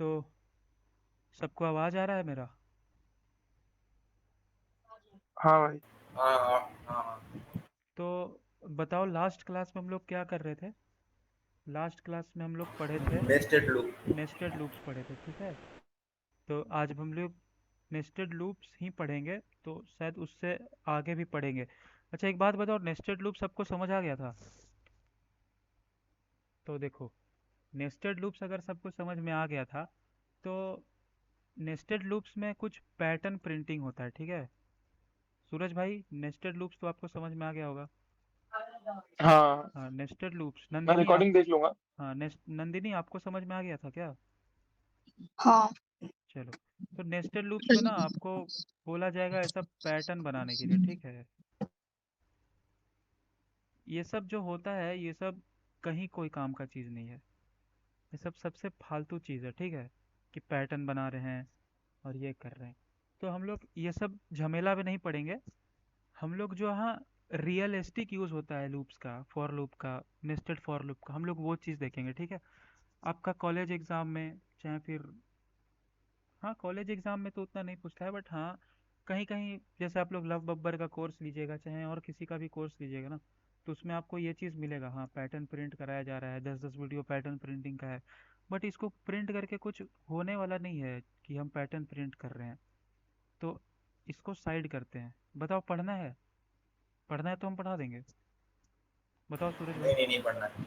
तो सबको आवाज़ आ रहा है मेरा? हाँ भाई। हाँ हाँ हाँ। तो बताओ, लास्ट क्लास में हम लोग क्या कर रहे थे? लास्ट क्लास में हम लोग पढ़े थे, नेस्टेड लूप। नेस्टेड लूप्स पढ़े थे, ठीक है। तो आज हम लोग नेस्टेड लूप्स ही पढ़ेंगे, तो शायद उससे आगे भी पढ़ेंगे। अच्छा, एक बात बताओ, नेस्टेड लूप सबको समझ आ गया था? तो देखो, नेस्टेड लूप्स अगर सबको समझ में आ गया था, तो नेस्टेड लूप्स में कुछ पैटर्न प्रिंटिंग होता है, ठीक है। सूरज भाई, नेस्टेड लूप्स तो आपको समझ में आ गया होगा। हाँ, हाँ, नेस्टेड लूप्स। मैं नंदिनी आप, रिकॉर्डिंग देख लूंगा। हाँ, नंदिनी आपको समझ में आ गया था क्या? हाँ। चलो, तो नेस्टेड लूप्स में ना आपको बोला जाएगा ऐसा पैटर्न बनाने के लिए, ठीक है। ये सब जो होता है, ये सब कहीं कोई काम का चीज़ नहीं है। ये सब सबसे फालतू चीज़ है, ठीक है, कि पैटर्न बना रहे हैं और ये कर रहे हैं। तो हम लोग ये सब झमेला में नहीं पड़ेंगे। हम लोग जो यहाँ रियलिस्टिक यूज़ होता है लूप्स का, फॉर लूप का, नेस्टेड फॉर लूप का, हम लोग वो चीज़ देखेंगे, ठीक है। आपका कॉलेज एग्ज़ाम में, चाहे फिर, हाँ, कॉलेज एग्ज़ाम में तो उतना नहीं पूछता है, बट हाँ, कहीं कहीं जैसे आप लोग लव बब्बर का कोर्स लीजिएगा, चाहे और किसी का भी कोर्स लीजिएगा ना, तो उसमें आपको ये चीज़ मिलेगा, हाँ, पैटर्न प्रिंट कराया जा रहा है, 10-10 वीडियो पैटर्न प्रिंटिंग का है। बट इसको प्रिंट करके कुछ होने वाला नहीं है कि हम पैटर्न प्रिंट कर रहे हैं। तो इसको साइड करते हैं। बताओ, पढ़ना है? पढ़ना है तो हम पढ़ा देंगे। बताओ सूरज नहीं भाई। नहीं नहीं पढ़ना है।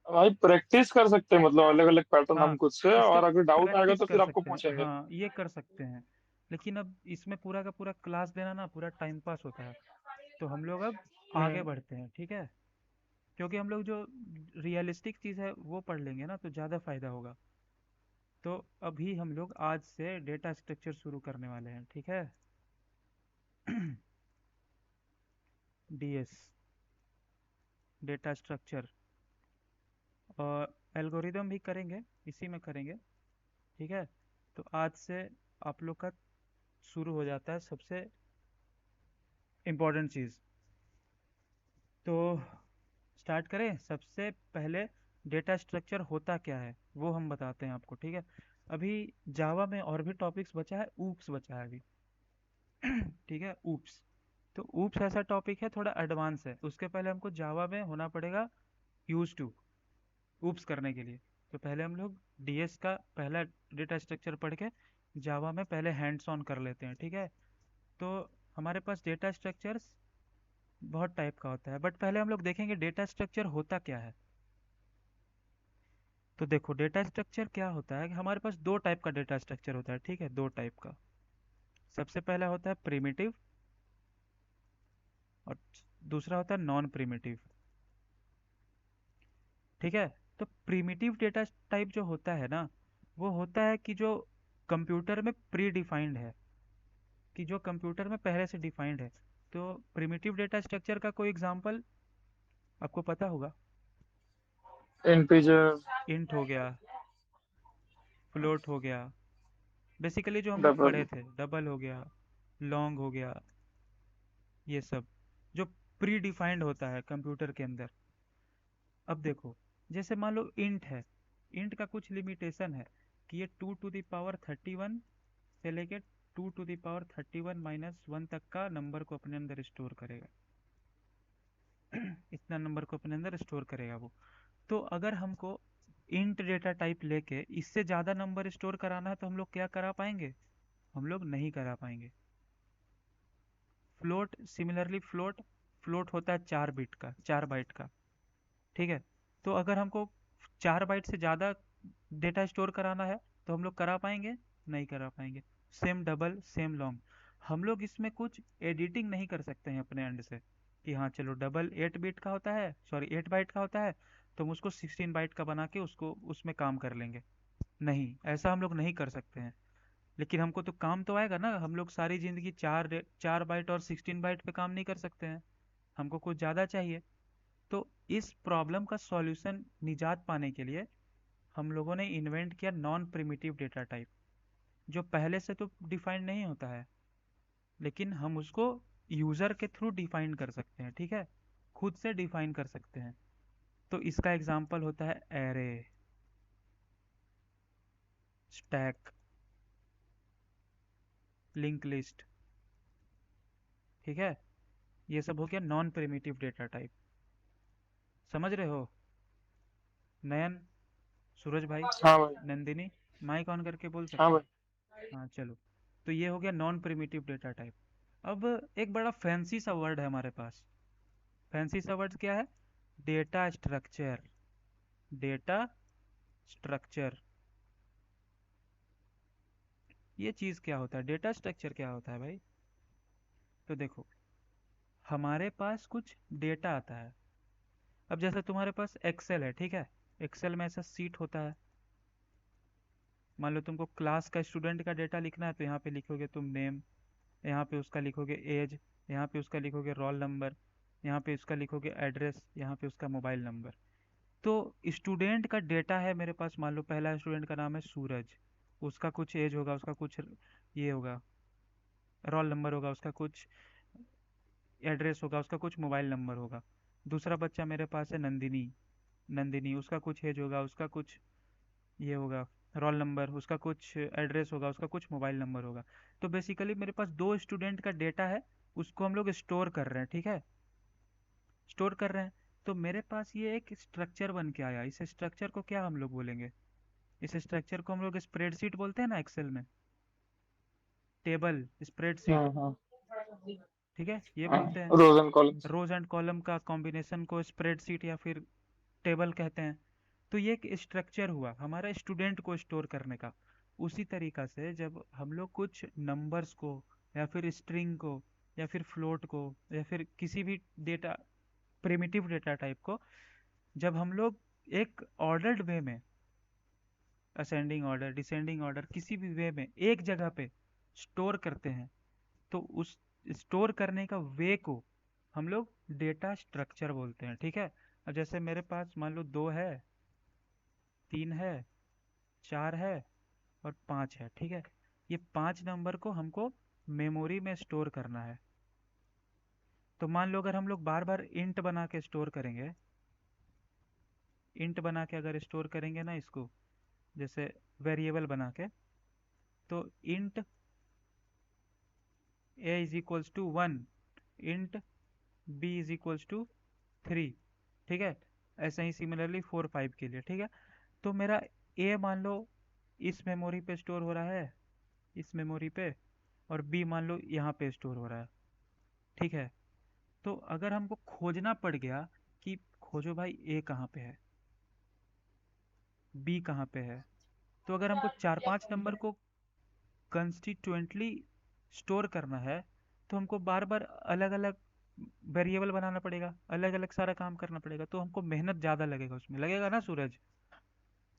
भाई प्रैक्टिस कर सकते हैं, मतलब अलग अलग पैटर्न हम हाँ, खुद से, इसका और अगर डाउट आएगा प्रैक्टिस तो कर फिर आपको सकते हैं, पूछेंगे। हाँ, ये कर सकते हैं। लेकिन अब इसमें पूरा का पूरा क्लास देना ना पूरा टाइम पास होता है। तो हम लोग अब आगे हम्म। बढ़ते हैं, ठीक है। क्योंकि हम लोग जो रियलिस्टिक चीज़ है वो पढ़ लेंगे ना, तो ज़्यादा फायदा होगा। तो अभी हम लोग आज से डेटा स्ट्रक्चर शुरू करने वाले हैं, ठीक है। डीएस, डेटा स्ट्रक्चर, और एल्गोरिदम भी करेंगे, इसी में करेंगे, ठीक है। तो आज से आप लोग का शुरू हो जाता है सबसे इम्पोर्टेंट चीज़। तो स्टार्ट करें। सबसे पहले डेटा स्ट्रक्चर होता क्या है वो हम बताते हैं आपको, ठीक है। अभी जावा में और भी टॉपिक्स बचा है, ऊप्स बचा है अभी। ठीक है, ऊप्स। तो ऊप्स ऐसा टॉपिक है, थोड़ा एडवांस है, उसके पहले हमको जावा में होना पड़ेगा यूज टू, ऊप्स करने के लिए। तो पहले हम लोग डीएस का पहला डेटा स्ट्रक्चर पढ़ के जावा में पहले हैंड्स ऑन कर लेते हैं, ठीक है। तो हमारे पास डेटा स्ट्रक्चर्स बहुत टाइप का होता है, बट पहले हम लोग देखेंगे डेटा स्ट्रक्चर होता क्या है। तो देखो, डेटा स्ट्रक्चर क्या होता है कि हमारे पास दो टाइप का डेटा स्ट्रक्चर होता है, ठीक है, दो टाइप का। सबसे पहला होता है प्रिमिटिव, और दूसरा होता है नॉन प्रिमिटिव, ठीक है। तो प्रिमिटिव डेटा टाइप जो होता है ना, वो होता है कि जो कंप्यूटर में प्री डिफाइंड है, कि जो कंप्यूटर में पहले से डिफाइंड है। तो प्रिमिटिव डेटा स्ट्रक्चर का कोई एग्जांपल आपको पता होगा? इंटीजर। इंट हो गया, फ्लोट हो गया, बेसिकली जो हम लोग डबल। पढ़े थे, डबल हो गया, लॉन्ग हो गया, ये सब जो प्री डिफाइंड होता है कंप्यूटर के अंदर। अब देखो, जैसे मान लो इंट है, इंट का कुछ लिमिटेशन है कि ये 2 to the power 31 से लेके 2 to the power 31 - 1 तक का नंबर को अपने अंदर स्टोर करेगा। इतना नंबर को अपने अंदर स्टोर करेगा वो। तो अगर हमको इंट डेटा टाइप लेके इससे ज़्यादा नंबर स्टोर कराना है, तो हम लोग क्या करा पाएंगे? हम लोग नहीं करा पाएंगे। फ्लोट, सिमिलरली फ्लोट, फ्लोट होता है 4 बिट का, 4 बाइट का, ठीक है। तो अगर हमको 4 बाइट से ज़्यादा डेटा स्टोर कराना है, तो हम लोग करा पाएंगे? नहीं करा पाएंगे। Same double, same long. हम लोग इसमें कुछ एडिटिंग नहीं कर सकते हैं अपने एंड से, कि हाँ चलो डबल 8 बिट का होता है, सॉरी 8 बाइट का होता है, तो हम उसको 16 बाइट का बना के उसको उसमें काम कर लेंगे। नहीं, ऐसा हम लोग नहीं कर सकते हैं। लेकिन हमको तो काम तो आएगा ना, हम लोग सारी ज़िंदगी 4 बाइट और 16 बाइट पे काम नहीं कर सकते हैं, हमको कुछ ज़्यादा चाहिए। तो इस प्रॉब्लम का सॉल्यूशन, निजात पाने के लिए हम लोगों ने इन्वेंट किया नॉन प्रिमिटिव डेटा टाइप, जो पहले से तो डिफाइंड नहीं होता है, लेकिन हम उसको यूज़र के थ्रू डिफाइन कर सकते हैं, ठीक है, खुद से डिफाइन कर सकते हैं। तो इसका एग्जांपल होता है एरे। Stack, link list. ठीक है, ये सब हो गया नॉन प्रिमिटिव डेटा टाइप। समझ रहे हो? नयन, सूरज भाई, हाँ भाई। नंदिनी, माइक ऑन करके बोल हाँ सकते भाई। हैं? हाँ चलो। तो ये हो गया नॉन प्रिमिटिव डेटा टाइप। अब एक बड़ा फैंसी सा वर्ड है हमारे पास। फैंसी सा वर्ड क्या है? Data structure. Data structure. ये चीज़ क्या होता है? डेटा स्ट्रक्चर क्या होता है भाई? तो देखो, हमारे पास कुछ डेटा आता है। अब जैसे तुम्हारे पास एक्सेल है, ठीक है? एक्सेल में ऐसा सीट होता है। मान लो तुमको क्लास का स्टूडेंट का डेटा लिखना है, तो यहाँ पे लिखोगे तुम नेम, यहाँ पे उसका लिखोगे एज, यहाँ पे उसका लिखोगे रोल नंबर, यहाँ पे उसका लिखोगे एड्रेस, यहाँ पे उसका मोबाइल नंबर। तो स्टूडेंट का डेटा है मेरे पास। मान लो पहला स्टूडेंट का नाम है सूरज, उसका कुछ एज होगा, उसका कुछ ये होगा, रोल नंबर होगा, उसका कुछ एड्रेस होगा, उसका कुछ मोबाइल नंबर होगा। दूसरा बच्चा मेरे पास है नंदिनी। नंदिनी, उसका कुछ एज होगा, उसका कुछ ये होगा, रोल नंबर, उसका कुछ एड्रेस होगा, उसका कुछ मोबाइल नंबर होगा। तो बेसिकली मेरे पास दो स्टूडेंट का डेटा है, उसको हम लोग स्टोर कर रहे हैं। ठीक है, स्टोर कर रहे हैं। तो मेरे पास ये एक स्ट्रक्चर बन के आया। इस स्ट्रक्चर को क्या हम लोग बोलेंगे? इस स्ट्रक्चर को हम लोग स्प्रेडशीट बोलते हैं ना, एक्सेल में टेबल, स्प्रेडशीट। हाँ हाँ ठीक है, ये हाँ। बोलते हैं। Rows and columns. Rows and column का कॉम्बिनेशन को स्प्रेडशीट या फिर टेबल कहते हैं। तो ये एक स्ट्रक्चर हुआ हमारा स्टूडेंट को स्टोर करने का। उसी तरीका से जब हम लोग कुछ नंबर्स को या फिर स्ट्रिंग को या फिर फ्लोट को या फिर किसी भी डेटा, प्रिमिटिव डेटा टाइप को, जब हम लोग एक ऑर्डर्ड वे में, असेंडिंग ऑर्डर, डिसेंडिंग ऑर्डर, किसी भी वे में एक जगह पे स्टोर करते हैं, तो उस स्टोर करने का वे को हम लोग डेटा स्ट्रक्चर बोलते हैं। ठीक है? अब जैसे मेरे पास मान लो 2 है, 3 है, 4 है और 5 है। ठीक है, ये 5 नंबर को हमको मेमोरी में स्टोर करना है। तो मान लो अगर हम लोग बार बार इंट बना के स्टोर करेंगे, इंट बना के अगर स्टोर करेंगे ना इसको, जैसे वेरिएबल बना के, तो int A is equals to 1, int B is equals to 3। ठीक है, ऐसे ही सिमिलरली 4 5 के लिए। ठीक है, तो मेरा ए मान लो इस मेमोरी पे स्टोर हो रहा है, इस मेमोरी पे, और बी मान लो यहाँ पे स्टोर हो रहा है। ठीक है, तो अगर हमको खोजना पड़ गया कि खोजो भाई ए कहाँ पे है, बी कहाँ पे है, तो अगर हमको 4 5 नंबर को कंस्टिट्यूएंटली स्टोर करना है, तो हमको बार बार अलग अलग वेरिएबल बनाना पड़ेगा, अलग अलग सारा काम करना पड़ेगा। तो हमको मेहनत ज़्यादा लगेगा, उसमें लगेगा ना सूरज?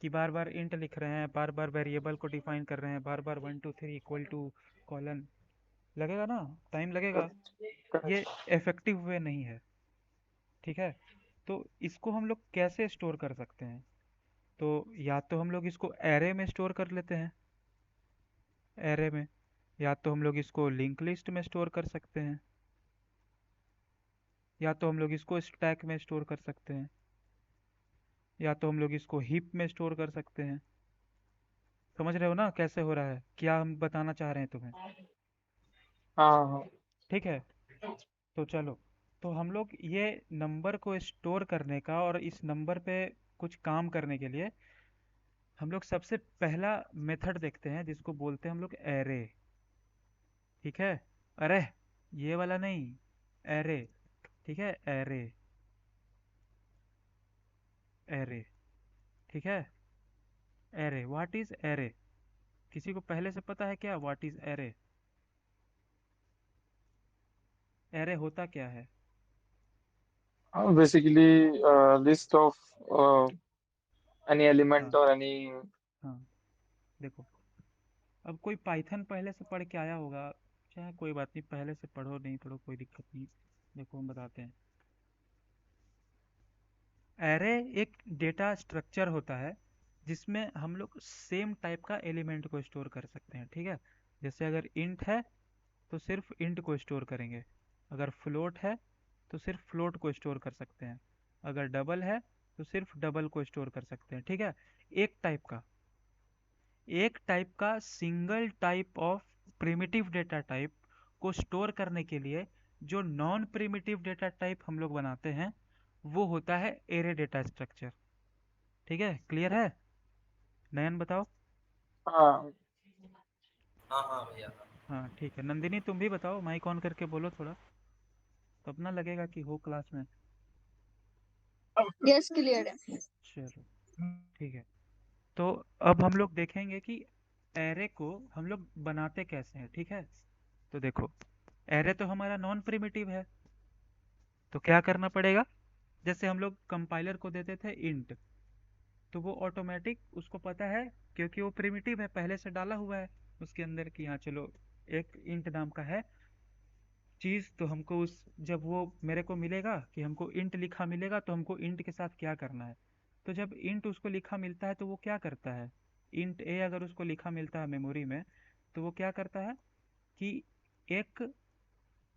कि बार बार इंट लिख रहे हैं, बार बार वेरिएबल को डिफाइन कर रहे हैं, बार बार 1 2 3 इक्वल टू कॉलन, लगेगा ना, टाइम लगेगा। ये करेक्ट। इफेक्टिव वे नहीं है। ठीक है, तो इसको हम लोग कैसे स्टोर कर सकते हैं? तो या तो हम लोग इसको एरे में स्टोर कर लेते हैं, एरे में, या तो हम लोग इसको लिंक लिस्ट में स्टोर कर सकते हैं, या तो हम लोग इसको स्टैक में स्टोर कर सकते हैं, या तो हम लोग इसको हीप में स्टोर कर सकते हैं। समझ रहे हो ना कैसे हो रहा है, क्या हम बताना चाह रहे हैं तुम्हें? हाँ हाँ। ठीक है, तो चलो, तो हम लोग ये नंबर को स्टोर करने का और इस नंबर पे कुछ काम करने के लिए हम लोग सबसे पहला मेथड देखते हैं, जिसको बोलते हैं हम लोग एरे। ठीक है, अरे ये वाला नहीं, एरे। ठीक है, एरे, एरे। ठीक है, एरे, व्हाट इज एरे? किसी को पहले से पता है क्या व्हाट इज एरे? एरे होता क्या है? Basically list of any element हाँ, और एनी। हाँ, देखो, अब कोई पाइथन पहले से पढ़ के आया होगा, चाहे कोई बात नहीं, पहले से पढ़ो नहीं पढ़ो कोई दिक्कत नहीं। देखो हम बताते हैं। एरे एक डेटा स्ट्रक्चर होता है जिसमें हम लोग सेम टाइप का एलिमेंट को स्टोर कर सकते हैं। ठीक है, जैसे अगर इंट है तो सिर्फ इंट को स्टोर करेंगे, अगर फ्लोट है तो सिर्फ फ्लोट को स्टोर कर सकते हैं, अगर डबल है तो सिर्फ डबल को स्टोर कर सकते हैं। ठीक है, एक टाइप का। एक टाइप का single type of primitive data type को स्टोर करने के लिए जो नॉन प्रिमिटिव डेटा टाइप हम लोग बनाते हैं वो होता है एरे डेटा स्ट्रक्चर। ठीक है, क्लियर है? नयन बताओ। हाँ हाँ हाँ भैया। हाँ ठीक है, नंदिनी तुम भी बताओ, माइक ऑन करके बोलो थोड़ा, तब ना लगेगा कि हो क्लास में। यस क्लियर है। चलो ठीक है। तो अब हम लोग देखेंगे कि एरे को हम लोग बनाते कैसे हैं। ठीक है, तो देखो, एरे तो हमारा नॉन प्रिमिटिव है, तो क्या करना पड़ेगा? जैसे हम लोग कंपाइलर को देते थे इंट, तो वो ऑटोमेटिक उसको पता है, क्योंकि वो प्रिमिटिव है, पहले से डाला हुआ है उसके अंदर कि हाँ चलो एक इंट नाम का है चीज़, तो हमको उस जब वो मेरे को मिलेगा कि हमको इंट लिखा मिलेगा तो हमको इंट के साथ क्या करना है। तो जब इंट उसको लिखा मिलता है तो वो क्या करता है, इंट ए अगर उसको लिखा मिलता है मेमोरी में, तो वो क्या करता है कि एक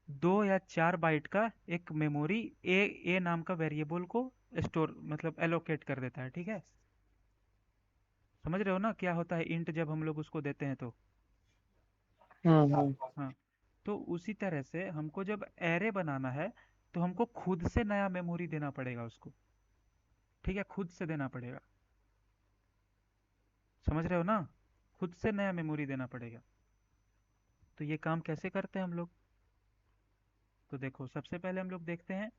2 या 4 बाइट का एक मेमोरी ए नाम का वेरिएबल को स्टोर मतलब एलोकेट कर देता है। ठीक है, समझ रहे हो ना क्या होता है इंट जब हम लोग उसको देते हैं तो? हम्म। हाँ, तो उसी तरह से हमको जब एरे बनाना है तो हमको खुद से नया मेमोरी देना पड़ेगा उसको। ठीक है, खुद से देना पड़ेगा, समझ रहे हो ना? खुद से नया मेमोरी देना पड़ेगा। तो ये काम कैसे करते हैं हम लोग? तो देखो, सबसे पहले हम लोग देखते हैं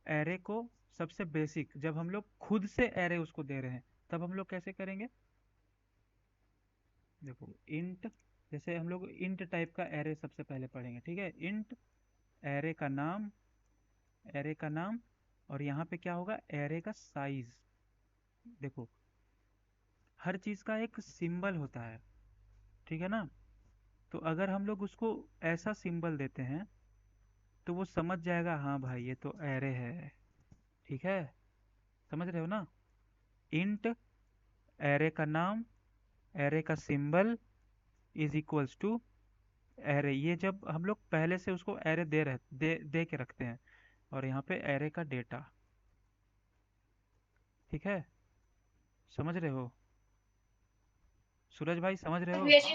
एरे को। सबसे बेसिक, जब हम लोग खुद से एरे उसको दे रहे हैं तब हम लोग कैसे करेंगे? देखो इंट, जैसे हम लोग इंट टाइप का एरे सबसे पहले पढ़ेंगे। ठीक है, इंट एरे का नाम, एरे का नाम, और यहाँ पे क्या होगा, एरे का साइज। देखो, हर चीज़ का एक सिंबल होता है, ठीक है ना? तो अगर हम लोग उसको ऐसा सिंबल देते हैं तो वो समझ जाएगा हाँ भाई ये तो एरे है। ठीक है, समझ रहे हो ना? इंट एरे का नाम, एरे का symbol is equals to array. ये जब हम लोग पहले से उसको एरे दे के रखते हैं, और यहाँ पे एरे का डेटा। ठीक है, समझ रहे हो? सूरज भाई समझ रहे हो?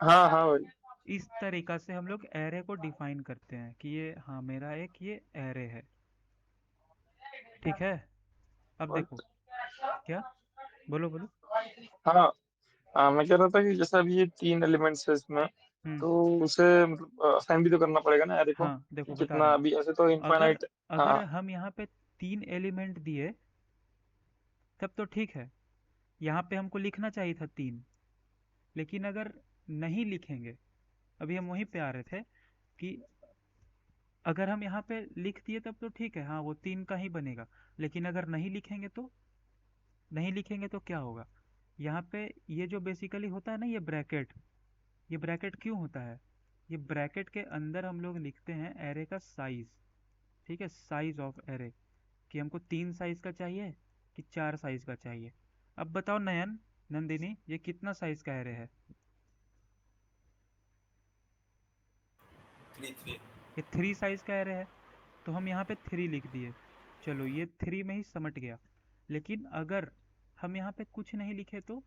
हाँ हाँ भाई। इस तरीका से हम लोग एरे को डिफाइन करते हैं कि ये हाँ मेरा एक ये एरे है। ठीक है, अब देखो, क्या? बोलो बोलो। हाँ मैं कह रहा था कि जैसे अभी ये 3 एलिमेंट्स है इसमें, हम्म, तो उसे मतलब असाइन भी तो करना पड़ेगा ना एरे को, हाँ कि देखो बता रहा कितना, हूँ। अभी ऐसे तो अगर इनफाइनाइट। अगर हाँ। हम यहाँ पे 3 एलिमेंट दिए तब तो ठीक है, यहाँ पे हमको लिखना चाहिए था 3, लेकिन अगर नहीं लिखेंगे, अभी हम वहीं पे आ रहे थे कि अगर हम यहाँ पे लिख दिए तब तो ठीक है, हाँ वो 3 का ही बनेगा। लेकिन अगर नहीं लिखेंगे तो, नहीं लिखेंगे तो क्या होगा? यहाँ पे ये जो बेसिकली होता है ना, ये ब्रैकेट क्यों होता है? ये ब्रैकेट के अंदर हम लोग लिखते हैं एरे का साइज। ठीक है, साइज ऑफ एरे, कि हमको 3 साइज का चाहिए कि 4 साइज का चाहिए। अब बताओ नयन, नंदिनी, ये कितना साइज का एरे है? 3 3। ये 3 साइज का एरे है, तो हम यहाँ पे 3 लिख दिए। चलो ये 3 में ही समट गया। लेकिन अगर हम यहाँ पे कुछ नहीं लिखे तो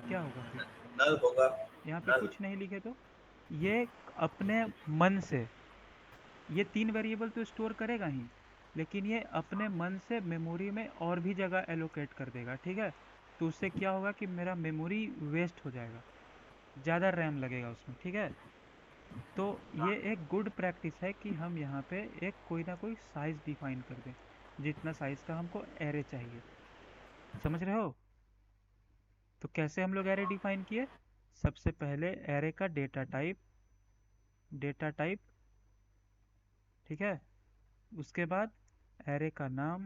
क्या होगा फिर? नल होगा। यहाँ पे नल। कुछ नहीं लिखे तो ये अपने मन से, ये 3 वेरिएबल तो स्टोर करेगा ही, लेकिन ये अपने मन से मेमोरी में और भी जगह एलोकेट कर देगा। ठीक है, तो उससे क्या होगा कि मेरा मेमोरी वेस्ट हो जाएगा, ज़्यादा रैम लगेगा उसमें। ठीक है, तो ये एक गुड प्रैक्टिस है कि हम यहाँ पे एक कोई ना कोई साइज डिफाइन कर दें, जितना साइज का हमको एरे चाहिए। समझ रहे हो? तो कैसे हम लोग एरे डिफाइन किए? सबसे पहले एरे का डेटा टाइप, डेटा टाइप, ठीक है, उसके बाद एरे का नाम,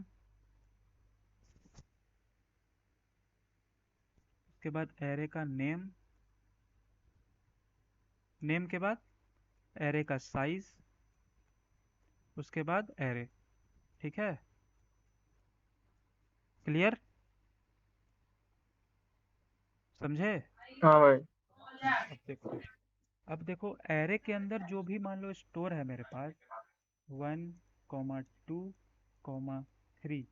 उसके बाद एरे का नेम, नेम के बाद एरे का साइज, उसके बाद एरे। ठीक है, क्लियर? समझे? हाँ भाई। अब देखो, अब देखो एरे के अंदर जो भी मान लो स्टोर है मेरे पास, 1, 2, 3,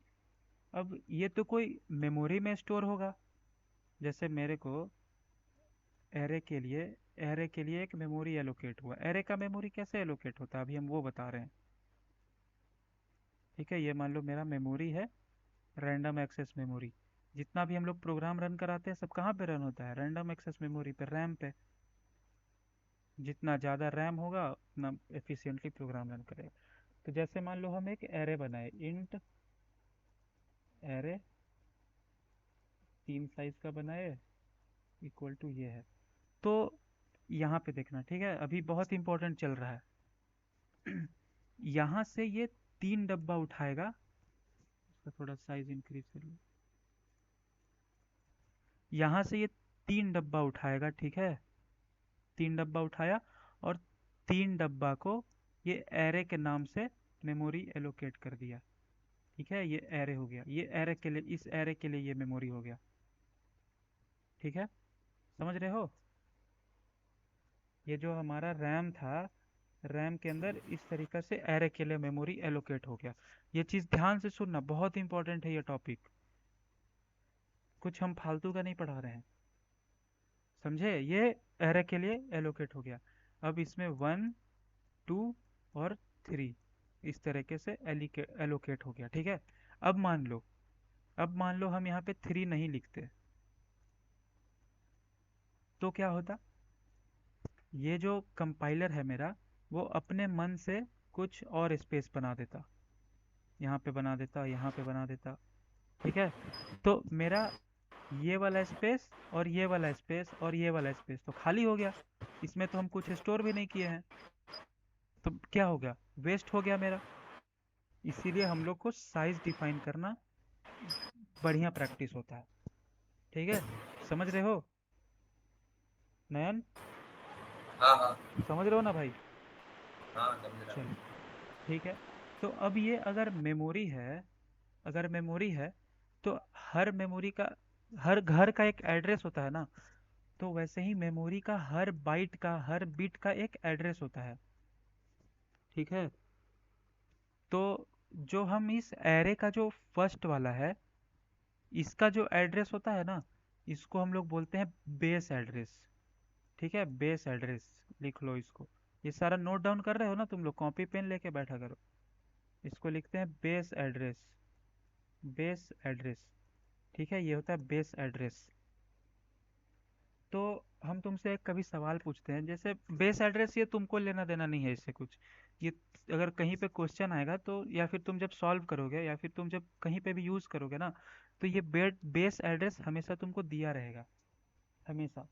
अब ये तो कोई मेमोरी में स्टोर होगा, जैसे मेरे को एरे के लिए एक मेमोरी एलोकेट हुआ। एरे का मेमोरी कैसे एलोकेट होता है अभी हम वो बता रहे हैं। ठीक है, ये मान लो मेरा मेमोरी है, रैंडम एक्सेस मेमोरी। जितना भी हम लोग प्रोग्राम रन कराते हैं सब कहाँ पे रन होता है, रैंडम एक्सेस मेमोरी पे, रैम पे। जितना ज़्यादा रैम होगा उतना एफिशिएंटली प्रोग्राम रन करेगा। तो जैसे मान लो हम एक एरे बनाए, इंट एरे 3 साइज का बनाए, इक्वल टू ये है। तो यहाँ पे देखना, ठीक है, अभी बहुत इंपॉर्टेंट चल रहा है। यहाँ से ये 3 डब्बा उठाएगा, इसका थोड़ा साइज इंक्रीज कर लो। यहाँ से ये 3 डब्बा उठाएगा, ठीक है, 3 डब्बा उठाया, और 3 डब्बा को ये एरे के नाम से मेमोरी एलोकेट कर दिया। ठीक है, ये एरे हो गया, ये एरे के लिए, इस एरे के लिए ये मेमोरी हो गया। ठीक है, समझ रहे हो। ये जो हमारा रैम था, रैम के अंदर इस तरीक़े से एरे के लिए मेमोरी एलोकेट हो गया। ये चीज़ ध्यान से सुनना, बहुत इंपॉर्टेंट है ये टॉपिक, कुछ हम फालतू का नहीं पढ़ा रहे हैं, समझे। ये एरे के लिए एलोकेट हो गया। अब इसमें 1 2 और 3 इस तरीके से एलोकेट हो गया। ठीक है, अब मान लो हम यहाँ पे 3 नहीं लिखते तो क्या होता। ये जो कंपाइलर है मेरा, वो अपने मन से कुछ और स्पेस बना देता, यहाँ पे बना देता, यहाँ पे बना देता। ठीक है, तो मेरा ये वाला स्पेस और ये वाला स्पेस और ये वाला स्पेस तो खाली हो गया, इसमें तो हम कुछ स्टोर भी नहीं किए हैं, तो क्या हो गया, वेस्ट हो गया मेरा। इसीलिए हम लोग को साइज डिफाइन करना बढ़िया प्रैक्टिस होता है। ठीक है, समझ रहे हो नयन, हाँ हाँ समझ रहे हो ना भाई। हाँ, समझ रहा चलो हूँ। ठीक है, तो अब ये अगर मेमोरी है तो हर मेमोरी का, हर घर का एक एड्रेस होता है ना, तो वैसे ही मेमोरी का हर बाइट का, हर बिट का एक एड्रेस होता है। ठीक है, तो जो हम इस एरे का जो फर्स्ट वाला है, इसका जो एड्रेस होता है ना, इसको हम लोग बोलते हैं बेस एड्रेस। ठीक है, बेस एड्रेस, लिख लो इसको। ये सारा नोट डाउन कर रहे हो ना तुम लोग, कॉपी पेन लेके बैठा करो। इसको लिखते हैं बेस एड्रेस, बेस एड्रेस। ठीक है, ये होता है बेस एड्रेस। तो हम तुमसे एक कभी सवाल पूछते हैं, जैसे बेस एड्रेस, ये तुमको लेना देना नहीं है इससे कुछ। ये अगर कहीं पे क्वेश्चन आएगा तो, या फिर तुम जब सॉल्व करोगे, या फिर तुम जब कहीं पे भी यूज़ करोगे ना, तो ये बेस एड्रेस हमेशा तुमको दिया रहेगा, हमेशा।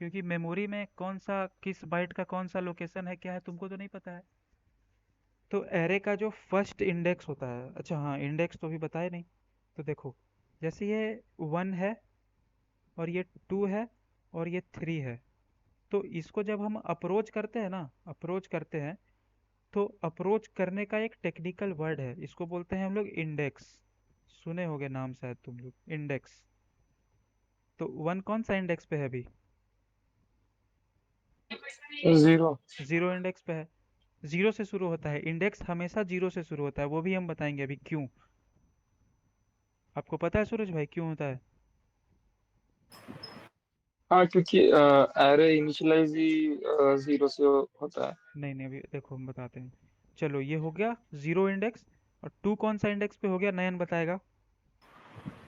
क्योंकि मेमोरी में कौन सा, किस बाइट का कौन सा लोकेशन है, क्या है, तुमको तो नहीं पता है। तो एरे का जो फर्स्ट इंडेक्स होता है, अच्छा हाँ, इंडेक्स तो अभी बताए नहीं। तो देखो, जैसे ये 1 है, और ये 2 है, और ये 3 है, तो इसको जब हम अप्रोच करते हैं ना, अप्रोच करते हैं, तो अप्रोच करने का एक टेक्निकल वर्ड है, इसको बोलते हैं हम लोग इंडेक्स। सुने होगे नाम शायद तुम लोग, इंडेक्स। तो 1 कौन सा इंडेक्स पे है अभी, 0। 0 इंडेक्स पे है। 0 से शुरू होता है, इंडेक्स हमेशा 0 से शुरू होता है, वो भी हम बताएंगे अभी क्यों। आपको पता है सूरज भाई क्यों होता है। हाँ, क्योंकि एरे इनिशियलाइज ही 0 से होता है। नहीं नहीं, अभी देखो हम बताते हैं। चलो, ये हो गया 0 इंडेक्स। और 2 कौन सा इंडेक्स पे हो गया, नयन बताएगा।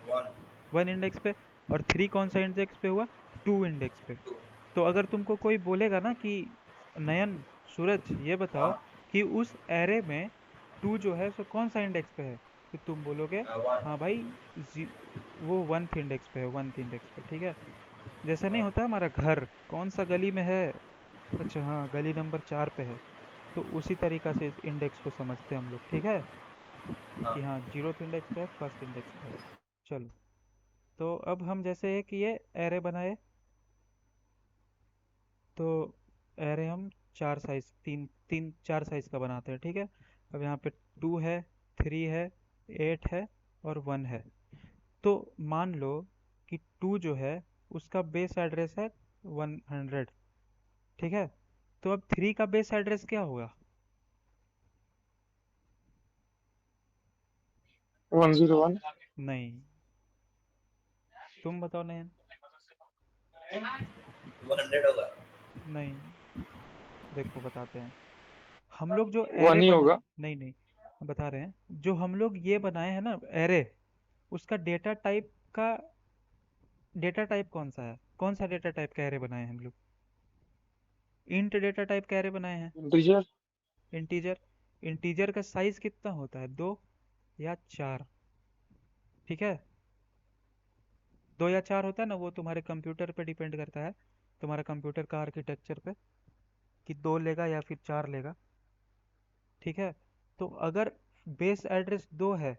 1 1 इंडेक्स पे। और 3 कौन सा इंडेक्स पे हुआ, 2 इंडेक्स पे। 2। तो अगर तुमको कोई बोलेगा ना कि नयन, सूरज ये बताओ हाँ, कि उस एरे में 2 जो है सो कौन सा इंडेक्स पे है, तो तुम बोलोगे 1। हाँ भाई, जी, वो 1th इंडेक्स पे है, 1th इंडेक्स पे। ठीक है, जैसे नहीं हाँ होता हमारा घर कौन सा गली में है, अच्छा हाँ, गली नंबर 4 पे है। तो उसी तरीका से इस इंडेक्स को समझते हैं हम लोग। ठीक है, हाँ कि हाँ, 0th इंडेक्स पे है, 1st इंडेक्स पे है। चलो, तो अब हम जैसे एक ये एरे बनाए, तो एरे हम 4 साइज, तीन तीन 4 साइज का बनाते हैं। ठीक है, अब यहाँ पे 2 है, 3 है, 8 है, और 1 है। तो मान लो कि 2 जो है उसका बेस एड्रेस है 100। ठीक है, तो अब 3 का बेस एड्रेस क्या होगा। 101। नहीं, तुम बताओ नयन। 100 होगा। नहीं, देखो बताते हैं। हम लोग जो वन एरे ही बना, होगा। नहीं नहीं, हम बता रहे हैं, जो हम लोग ये बनाए हैं ना एरे, उसका डेटा टाइप कौन सा है? कौन सा डेटा टाइप का एरे बनाए हैं हम लोग? इंट डेटा टाइप का एरे बनाए हैं। इंटीजर। इंटीजर। इंटीजर का साइज कितना होता है? 2 या 4। ठीक है, 2 या 4 होता है ना, वो तुम्हारे कंप्यूटर पे डिपेंड करता है, तुम्हारा कंप्यूटर का आर्किटेक्चर पे, कि 2 लेगा या फिर 4 लेगा। ठीक है, तो अगर बेस एड्रेस 2 है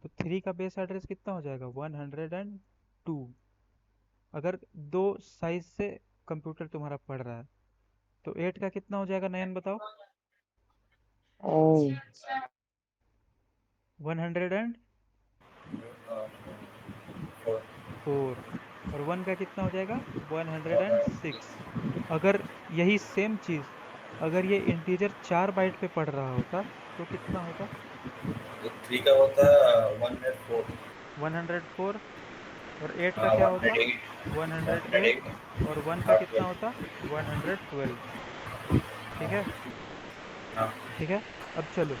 तो 3 का बेस एड्रेस कितना हो जाएगा? 102। अगर 2 साइज से कंप्यूटर तुम्हारा पढ़ रहा है तो 8 का कितना हो जाएगा, नयन बताओ? ओह। 104। फोर। और 1 का कितना हो जाएगा? 106। अगर यही सेम चीज़ अगर ये इंटीजर 4 बाइट पे पढ़ रहा होता तो कितना होता? तो 3 का होता 104। 104। और 8 का हाँ, क्या होता? 108। 108। 108। और 1 का हाँ, कितना 12। होता? 112। ठीक है। हाँ। ठीक है, अब चलो।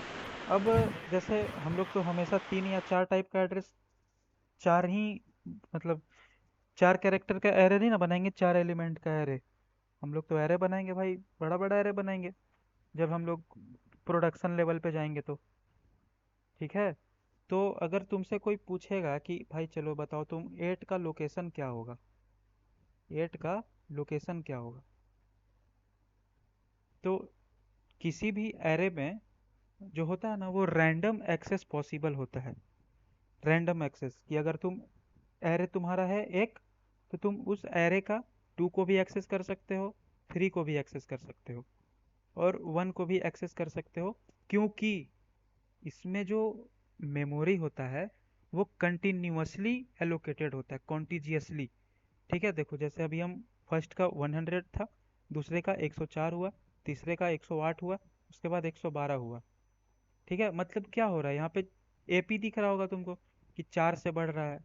अब जैसे हम लोग तो हमेशा 3 या 4 टाइप का एड्रेस, 4 ही, मतलब 4 कैरेक्टर का एरे नहीं ना बनाएंगे, 4 एलिमेंट का एरे। हम लोग तो एरे बनाएंगे भाई, बड़ा बड़ा एरे बनाएंगे जब हम लोग प्रोडक्शन लेवल पे जाएंगे तो। ठीक है, तो अगर तुमसे कोई पूछेगा कि भाई चलो बताओ तुम 8 का लोकेशन क्या होगा, 8 का लोकेशन क्या होगा, तो किसी भी एरे में जो होता है ना वो रैंडम एक्सेस पॉसिबल होता है। रैंडम एक्सेस कि अगर तुम एरे तुम्हारा है एक, तो तुम उस एरे का 2 को भी एक्सेस कर सकते हो, 3 को भी एक्सेस कर सकते हो, और 1 को भी एक्सेस कर सकते हो, क्योंकि इसमें जो मेमोरी होता है वो कंटिन्यूअसली एलोकेटेड होता है, कॉन्टिजियसली। ठीक है, देखो जैसे अभी हम फर्स्ट का 100 था, दूसरे का 104 हुआ, तीसरे का 108 हुआ, उसके बाद 112 हुआ। ठीक है, मतलब क्या हो रहा है यहाँ पे? एपी दिख रहा होगा तुमको कि 4 से बढ़ रहा है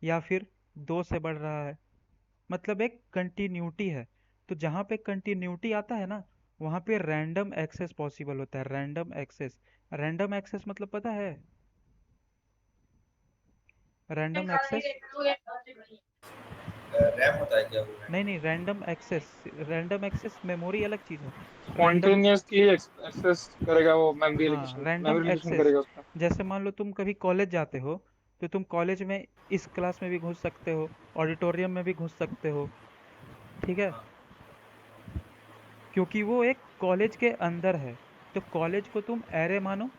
या फिर 2 से बढ़ रहा है, मतलब एक कंटिन्यूटी है। तो जहाँ पे कंटिन्यूटी आता है ना, वहाँ पे रैंडम एक्सेस पॉसिबल होता है। रैंडम एक्सेस, रैंडम एक्सेस मतलब पता है? रैंडम एक्सेस, रैम होता है क्या वो? नहीं नहीं, random access, random access memory अलग चीज़ है। रैंडम, स्पॉन्टेनियसली एक्सेस करेगा वो, मेमोरी हाँ allocation random memory allocation access. करेगा उसका। जैसे मान लो तुम कभी कॉलेज जाते हो, तो तुम कॉलेज में इस क्लास में भी घुस सकते हो, ऑडिटोरियम में भी घुस सकते हो। ठीक है, हाँ। क्योंकि वो एक कॉलेज के अंदर है। तो कॉलेज को तुम एरे मानो,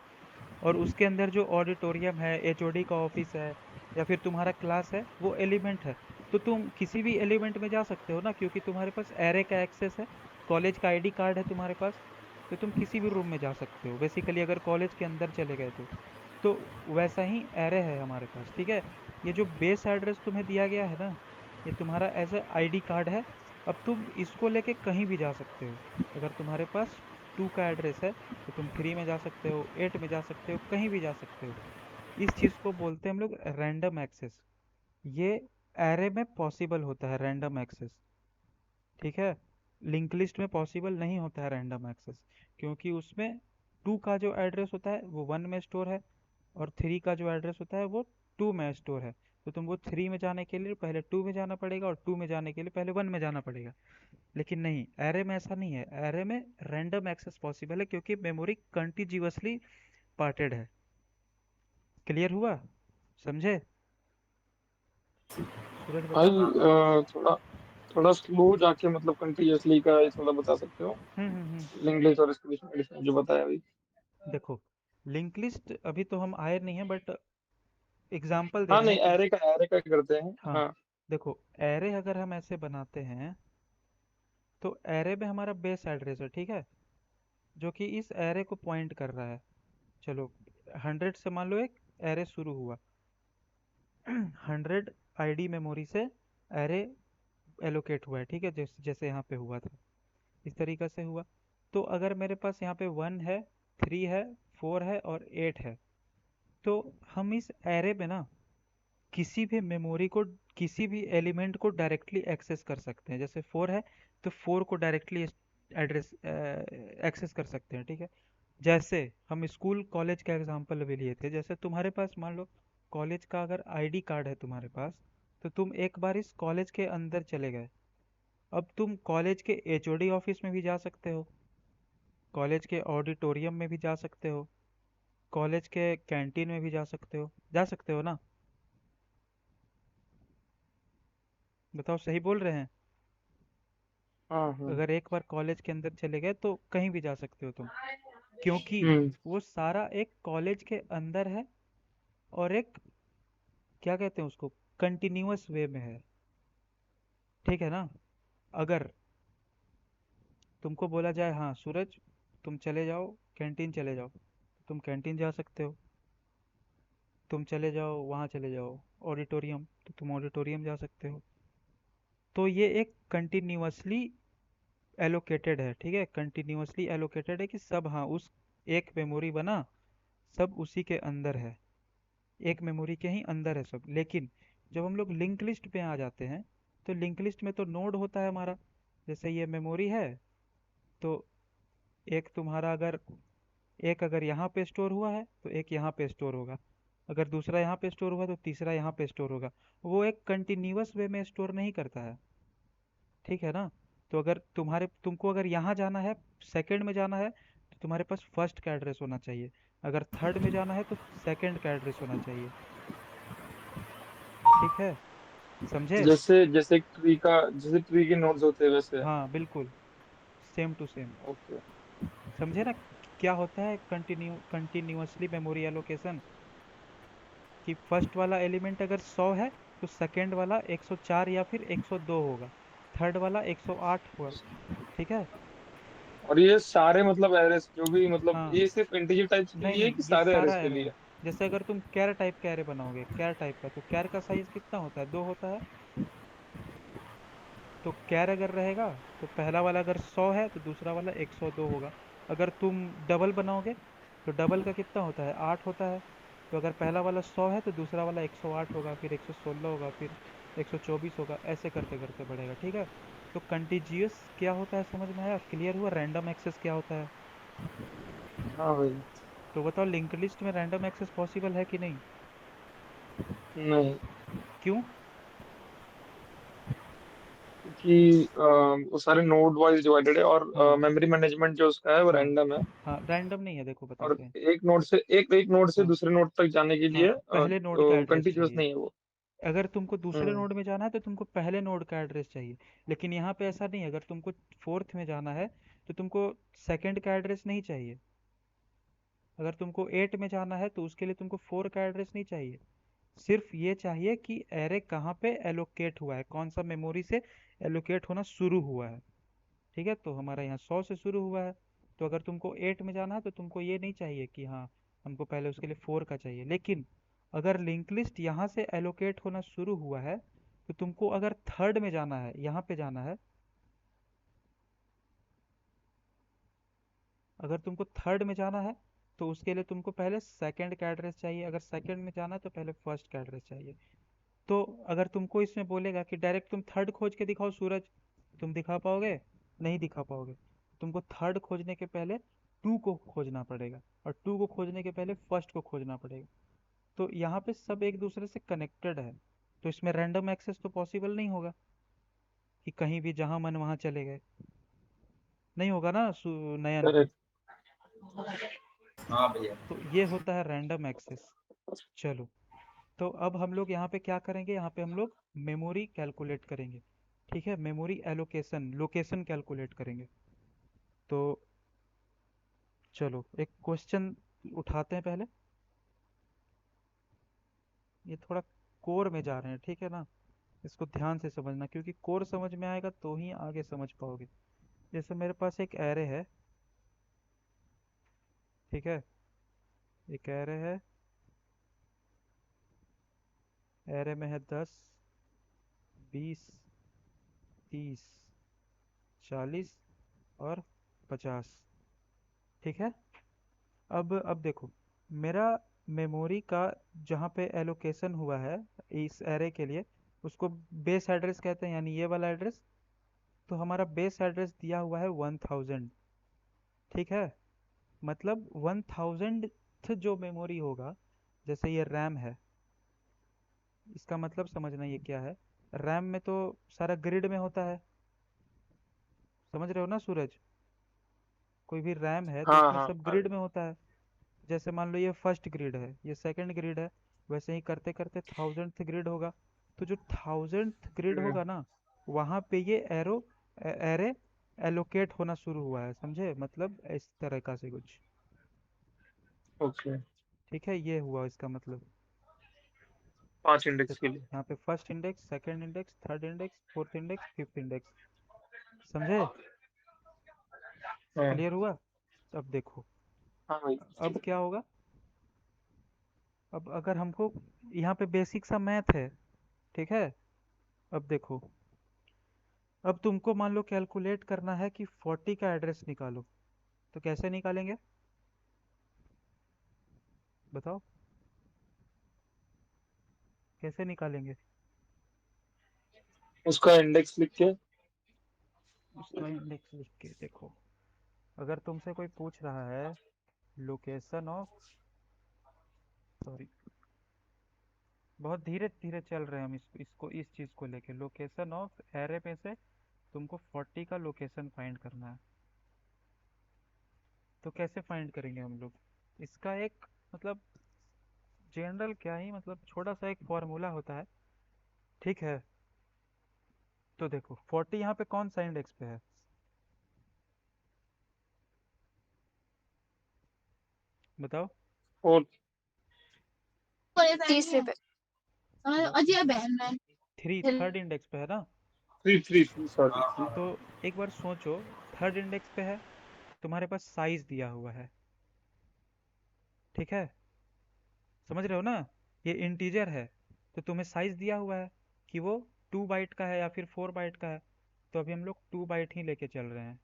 और उसके अंदर जो ऑडिटोरियम है, एचओडी का ऑफिस है, या फिर तुम्हारा क्लास है, वो एलिमेंट है। तो तुम किसी भी एलिमेंट में जा सकते हो ना, क्योंकि तुम्हारे पास एरे का एक्सेस है, कॉलेज का आईडी कार्ड है तुम्हारे पास। तो तुम किसी भी रूम में जा सकते हो बेसिकली, अगर कॉलेज के अंदर चले गए तो वैसा ही एरे है हमारे पास। ठीक है, ये जो बेस एड्रेस तुम्हें दिया गया है ना, ये तुम्हारा एज ए आईडी कार्ड है। अब तुम इसको लेके कहीं भी जा सकते हो। अगर तुम्हारे पास 2 का एड्रेस है तो तुम 3 में जा सकते हो, 8 में जा सकते हो, कहीं भी जा सकते हो। इस चीज़ को बोलते हैं हम लोग रैंडम एक्सेस। ये एरे में पॉसिबल होता है रैंडम एक्सेस। ठीक है, लिंक लिस्ट में पॉसिबल नहीं होता है रैंडम एक्सेस, क्योंकि उसमें 2 का जो एड्रेस होता है वो 1 में स्टोर है, और 3 का जो एड्रेस होता है वो 2 में स्टोर है। तो तुमको 3 में जाने के लिए पहले 2 में जाना पड़ेगा, और 2 में जाने के लिए पहले 1 में जाना पड़ेगा। लेकिन नहीं, एरे में ऐसा नहीं है। एरे में रैंडम एक्सेस पॉसिबल है, क्योंकि मेमोरी कंटिन्यूअसली पार्टेड है। क्लियर हुआ? समझे? सूरज भाई बताओ। थोड़ा थोड़ा स्लो जाके, मतलब कंटिन्यूअसली का ये थोड़ा बता सकते हो? हम्म। लिंक और इसके बीच में डिफरेंस जो बताया अभी। देखो, लिंक लिस्ट अभी तो हम आए नहीं है, बट एग्जाम्पल दे हाँ रहे नहीं, हैं कि, एरे का करते हैं, हाँ हाँ। देखो, एरे अगर हम ऐसे बनाते हैं तो एरे में हमारा बेस एड्रेस है, ठीक है, जो कि इस एरे को पॉइंट कर रहा है। चलो, 100 से मान लो एक एरे शुरू हुआ। 100 आईडी मेमोरी से एरे एलोकेट हुआ है, ठीक है, जैसे जैसे यहाँ पे हुआ था, इस तरीक़ा से हुआ। तो अगर मेरे पास यहाँ पे 1 है, 3 है, 4 है और 8 है, तो हम इस एरे में ना किसी भी मेमोरी को, किसी भी एलिमेंट को डायरेक्टली एक्सेस कर सकते हैं। जैसे 4 है तो 4 को डायरेक्टली एड्रेस एक्सेस कर सकते हैं, ठीक है। जैसे हम स्कूल कॉलेज का एग्जांपल अभी लिए थे, जैसे तुम्हारे पास मान लो कॉलेज का अगर आईडी कार्ड है तुम्हारे पास, तो तुम एक बार इस कॉलेज के अंदर चले गए। अब तुम कॉलेज के एचओडी ऑफिस में भी जा सकते हो, कॉलेज के ऑडिटोरियम में भी जा सकते हो, कॉलेज के कैंटीन में भी जा सकते हो ना? बताओ, सही बोल रहे हैं? हाँ हाँ। अगर एक बार कॉलेज के अंदर चले गए तो कहीं भी जा सकते हो तुम, क्योंकि हम्म। वो सारा एक कॉलेज के अंदर है, और एक, क्या कहते हैं उसको, कंटिन्यूअस वे में है, ठीक है ना। अगर तुमको बोला जाए हाँ सूरज, तुम चले जाओ कैंटीन चले जाओ, तो तुम कैंटीन जा सकते हो। तुम चले जाओ वहाँ चले जाओ ऑडिटोरियम, तो तुम ऑडिटोरियम जा सकते हो। तो ये एक कंटिन्यूअसली एलोकेटेड है, ठीक है, कंटिन्यूअसली एलोकेटेड है कि सब, हाँ, उस एक मेमोरी बना, सब उसी के अंदर है, एक मेमोरी के ही अंदर है सब। लेकिन जब हम लोग लिंक लिस्ट पे आ जाते हैं, तो लिंक लिस्ट में तो नोड होता है हमारा। जैसे ये मेमोरी है, तो एक तुम्हारा अगर, एक अगर यहाँ पे स्टोर हुआ है तो एक यहाँ पे स्टोर होगा, अगर दूसरा यहाँ पे स्टोर हुआ तो तीसरा यहाँ पे स्टोर होगा। वो एक कंटिन्यूअस वे में स्टोर नहीं करता है, ठीक है ना। तो अगर तुमको अगर यहाँ जाना है, सेकंड में जाना है, तो तुम्हारे पास फर्स्ट का एड्रेस होना चाहिए। अगर थर्ड में जाना है तो सेकंड का एड्रेस होना चाहिए, ठीक है, समझे? जैसे जैसे ट्री का, जैसे ट्री के नोड्स होते हैं वैसे। हाँ बिल्कुल, सेम टू सेम। ओके। समझे ना क्या होता है कंटिन्यूअसली मेमोरी एलोकेशन? कि फर्स्ट वाला एलिमेंट अगर 100 है, तो सेकंड वाला 104 या फिर 102 होगा, थर्ड वाला 108 हुआ, ठीक है। और ये सारे मतलब एरेस जो भी, मतलब हाँ, ये सिर्फ इंटीजर टाइप्स के नहीं लिए है नहीं, कि ये सारे सारा एरेस के एरे लिए? है। जैसे अगर तुम कैर टाइप का एरे बनाओगे, कैर टाइप का, तो कैर का साइज कितना होता है? 2 होता है। तो कैर अगर रहेगा, तो पहला वाला अगर 100 है तो दूसरा वाला 102 होगा। अगर तुम डबल बनाओगे, तो डबल का कितना होता है? 8 होता है। तो अगर पहला वाला 100 है तो दूसरा वाला 108 होगा, फिर 116 होगा, फिर 124 होगा, ऐसे करते करते बढ़ेगा, ठीक है। तो कंटीजियस क्या होता है, समझ में आया? क्लियर हुआ? रैंडम एक्सेस क्या होता है? हाँ भाई। तो बताओ, लिंक लिस्ट में रैंडम एक्सेस पॉसिबल है कि नहीं? नहीं, क्यों? कि वो सारे नोड वाइज डिवाइडेड है, और हाँ मेमोरी मैनेजमेंट जो उसका है वो हाँ रैंडम है। हाँ, रैंडम नहीं है, देखो और बताते हैं। एक नोड से हाँ दूसरे नोड तक जाने के हाँ, लिए पहले नोड का एड्रेस कंटिन्यूअस चाहिए। नहीं है वो। अगर तुमको दूसरे हम्म। नोड में जाना है तो तुमको पहले नोड का एड्रेस चाहिए। लेकिन यहाँ पे ऐसा नहीं है, अगर तुमको फोर्थ में जाना है तो तुमको सेकंड का एड्रेस नहीं चाहिए। अगर तुमको 8 में जाना है तो उसके लिए तुमको 4 का एड्रेस नहीं चाहिए। सिर्फ ये चाहिए कि एरे कहाँ पे एलोकेट हुआ है, कौन सा मेमोरी से एलोकेट होना शुरू हुआ है, ठीक है। तो हमारा यहाँ 100 से शुरू हुआ है, तो अगर तुमको 8 में जाना है तो तुमको ये नहीं चाहिए कि हाँ, हमको पहले उसके लिए 4 का चाहिए। लेकिन अगर लिंक लिस्ट यहाँ से एलोकेट होना शुरू हुआ है, तो तुमको अगर थर्ड में जाना है, यहाँ पे जाना है, अगर तुमको थर्ड में जाना है तो उसके लिए तुमको पहले सेकंड का एड्रेस चाहिए, अगर सेकंड में जाना है तो पहले फर्स्ट का एड्रेस चाहिए। तो अगर तुमको इसमें बोलेगा कि डायरेक्ट तुम थर्ड खोज के दिखाओ सूरज, तुम दिखा पाओगे? नहीं दिखा पाओगे। तुमको थर्ड खोजने के पहले टू को खोजना पड़ेगा, और टू को खोजने के पहले फर्स्ट को खोजना पड़ेगा। तो यहाँ पे सब एक दूसरे से कनेक्टेड है, तो इसमें रैंडम एक्सेस तो पॉसिबल नहीं होगा कि कहीं भी जहाँ मन वहाँ चले गए। नहीं होगा ना नयन? करेक्ट। हाँ भैया। तो ये होता है रैंडम एक्सेस। चलो, तो अब हम लोग यहाँ पे क्या करेंगे, यहाँ पे हम लोग मेमोरी कैलकुलेट करेंगे, ठीक है, मेमोरी एलोकेशन, लोकेशन कैलकुलेट करेंगे। तो चलो एक क्वेश्चन उठाते हैं पहले। ये थोड़ा कोर में जा रहे हैं, ठीक है ना, इसको ध्यान से समझना, क्योंकि कोर समझ में आएगा तो ही आगे समझ पाओगे। जैसे मेरे पास एक एरे है, ठीक है, एक एरे है, एरे में है 10, 20, 30, 40 और 50, ठीक है। अब देखो, मेरा मेमोरी का जहाँ पे एलोकेशन हुआ है, इस एरे के लिए, उसको बेस एड्रेस कहते हैं, यानी ये वाला एड्रेस। तो हमारा बेस एड्रेस दिया हुआ है 1000, ठीक है। मतलब 1000 जो मेमोरी होगा, जैसे ये रैम है, इसका मतलब समझना ये क्या है। रैम में तो सारा ग्रिड में होता है, समझ रहे हो ना सूरज। कोई भी रैम है तो हाँ उसमें हाँ सब हाँ। ग्रिड में होता है। जैसे मान लो ये फर्स्ट ग्रिड है, ये सेकंड ग्रिड है, वैसे ही करते करते 1000th ग्रिड होगा। तो जो 1000th ग्रिड हम्म, होगा ना, वहाँ पे ये एरे एलोकेट होना शुरू हुआ है, समझे, मतलब इस तरह का से कुछ। ओके। ठीक है, ये हुआ इसका मतलब। 5 तो इंडेक्स के लिए। यहाँ पे first index, second index, third index, fourth index, fifth index, समझे। हाँ क्लियर हुआ। अब देखो, हाँ भाई। अब क्या होगा। अब अगर हमको यहाँ पे बेसिक सा मैथ है, ठीक है। अब देखो, अब तुमको मान लो कैलकुलेट करना है कि 40 का एड्रेस निकालो, तो कैसे निकालेंगे, बताओ, कैसे निकालेंगे। उसका इंडेक्स लिख के। उसका इंडेक्स लिख के देखो, अगर तुमसे कोई पूछ रहा है लोकेशन ऑफ, सॉरी, बहुत धीरे धीरे चल रहे हैं हम इसको इस चीज़ को लेके, लोकेशन ऑफ एरे में से तुमको 40 का लोकेशन फाइंड करना है, तो कैसे फाइंड करेंगे हम लोग। इसका एक मतलब जनरल क्या ही मतलब छोटा सा एक फॉर्मूला होता है, ठीक है। तो देखो 40 यहाँ पे कौन सा इंडेक्स पे है, बताओ। और तीसरे पे। अजय बहन है। थ्री, थर्ड इंडेक्स पे है ना। थ्री थ्री थ्री, सॉरी हाँ थ्री। हाँ तो एक बार सोचो, थर्ड इंडेक्स पे है, तुम्हारे पास साइज दिया हुआ है, ठीक है, समझ रहे हो ना। ये इंटीजर है, तो तुम्हें साइज दिया हुआ है कि वो 2 बाइट का है या फिर 4 बाइट का है। तो अभी हम लोग 2 बाइट ही लेके चल रहे हैं।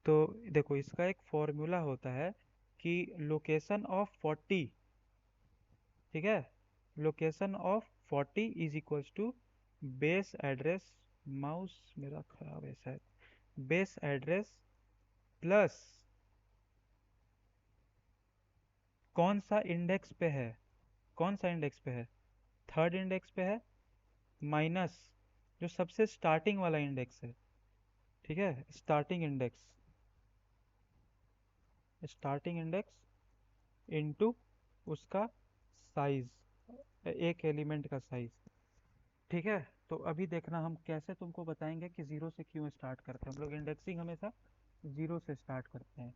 तो देखो इसका एक फॉर्मूला होता है कि लोकेशन ऑफ 40, ठीक है, location of 40 is equals to base address, mouse मेरा खराब है शायद, बेस एड्रेस प्लस कौन सा इंडेक्स पे है, कौन सा इंडेक्स पे है, थर्ड इंडेक्स पे है, माइनस जो सबसे स्टार्टिंग वाला इंडेक्स है, ठीक है, starting index, starting index into उसका साइज, एक एलिमेंट का साइज, ठीक है। तो अभी देखना हम कैसे तुमको बताएंगे कि जीरो से क्यों स्टार्ट करते हैं हम लोग, इंडेक्सिंग हमेशा जीरो से स्टार्ट करते हैं,